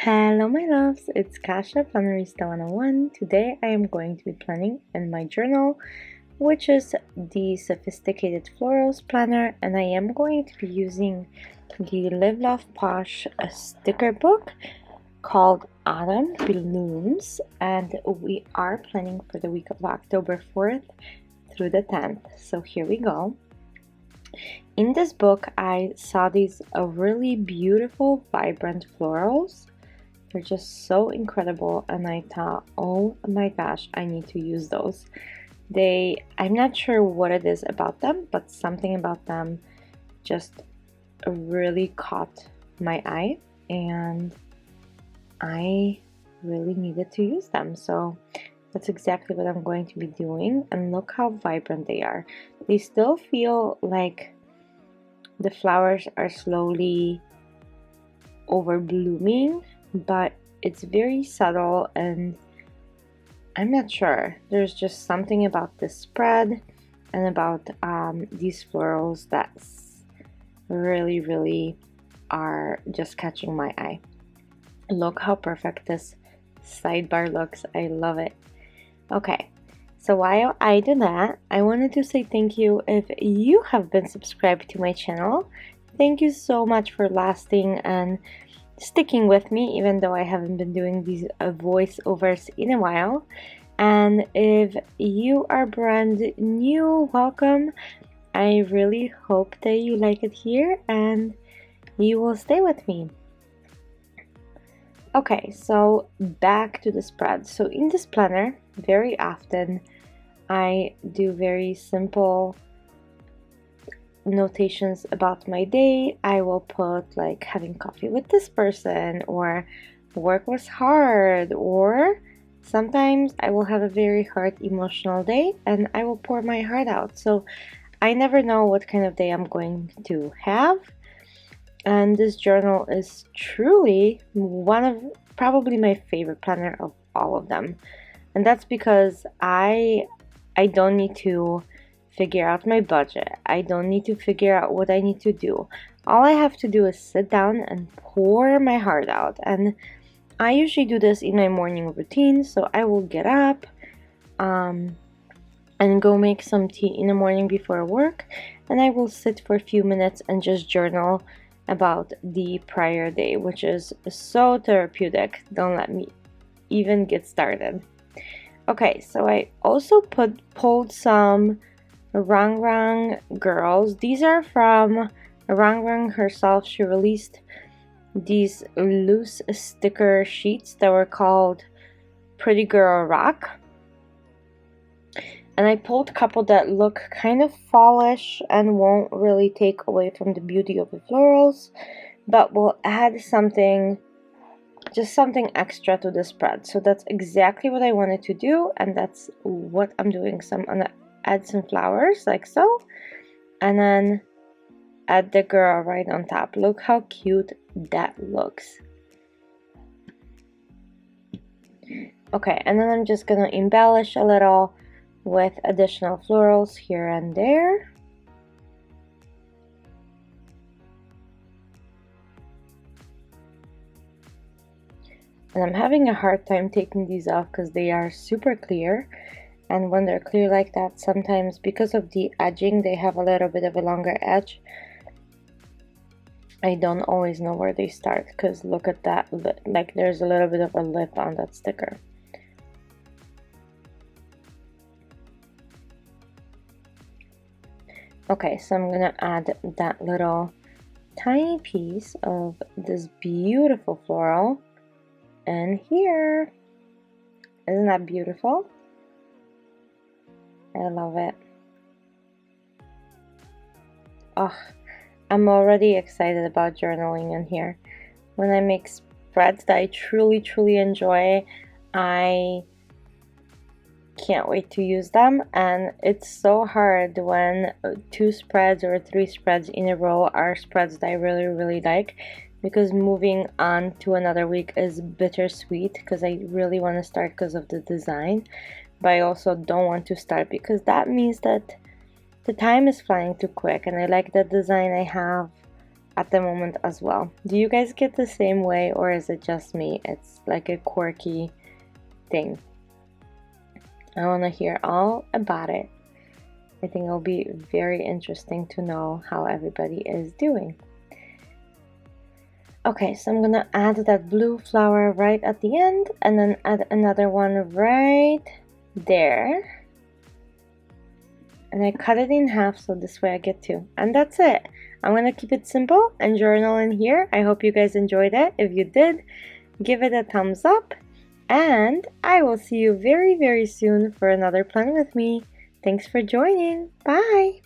Hello my loves, it's Kasha, Plannerista 101. Today I am going to be planning in my journal, which is the Sophisticated Florals Planner, and I am going to be using the Live Love Posh sticker book called Autumn Blooms, and we are planning for the week of October 4th through the 10th. So here we go. In this book I saw these really beautiful vibrant florals. They're just so incredible, and I thought, oh my gosh, I need to use those. I'm not sure what it is about them, but something about them just really caught my eye, and I really needed to use them. So that's exactly what I'm going to be doing, and look how vibrant they are. They still feel like the flowers are slowly over blooming, but it's very subtle, and I'm not sure. There's just something about this spread and about these florals that's really are just catching my eye. Look how perfect this sidebar looks. I love it. Okay, so while I do that, I wanted to say thank you if you have been subscribed to my channel. Thank you so much for lasting and sticking with me, even though I haven't been doing these voiceovers in a while. And if you are brand new, welcome. I really hope that you like it here and you will stay with me. Okay, so back to the spread. So in this planner, very often I do very simple notations about my day. I will put like having coffee with this person, or work was hard, or sometimes I will have a very hard emotional day and I will pour my heart out. So I never know what kind of day I'm going to have, and this journal is truly one of probably my favorite planner of all of them. And that's because I don't need to figure out my budget. I don't need to figure out what I need to do. All I have to do is sit down and pour my heart out. And I usually do this in my morning routine. So I will get up and go make some tea in the morning before work, and I will sit for a few minutes and just journal about the prior day, which is so therapeutic. Don't let me even get started. Okay, so I also pulled some Ronrong girls. These are from Ronrong herself. She released these loose sticker sheets that were called Pretty Girl Rock. And I pulled a couple that look kind of fallish and won't really take away from the beauty of the florals, but will add something, just something extra to the spread. So that's exactly what I wanted to do, and that's what I'm doing. So I'm gonna add some flowers like so, and then add the girl right on top. Look how cute that looks. Okay, and then I'm just gonna embellish a little with additional florals here and there. And I'm having a hard time taking these off because they are super clear, and when they're clear like that, sometimes because of the edging they have a little bit of a longer edge. I don't always know where they start, because look at that, like there's a little bit of a lip on that sticker. Okay, so I'm gonna add that little tiny piece of this beautiful floral in here. Isn't that beautiful? I love it. Oh, I'm already excited about journaling in here. When I make spreads that I truly enjoy, I can't wait to use them. And it's so hard when 2 spreads or 3 spreads in a row are spreads that I really like, because moving on to another week is bittersweet, because I really want to start because of the design, but I also don't want to start because that means that the time is flying too quick, and I like the design I have at the moment as well. Do you guys get the same way, or is it just me? It's like a quirky thing. I want to hear all about it. I think it'll be very interesting to know how everybody is doing. Okay, so I'm gonna add that blue flower right at the end, and then add another one right there. And I cut it in half so this way I get two. And that's it. I'm gonna keep it simple and journal in here. I hope you guys enjoyed it. If you did, give it a thumbs up. And I will see you very, very soon for another plan with me. Thanks for joining. Bye!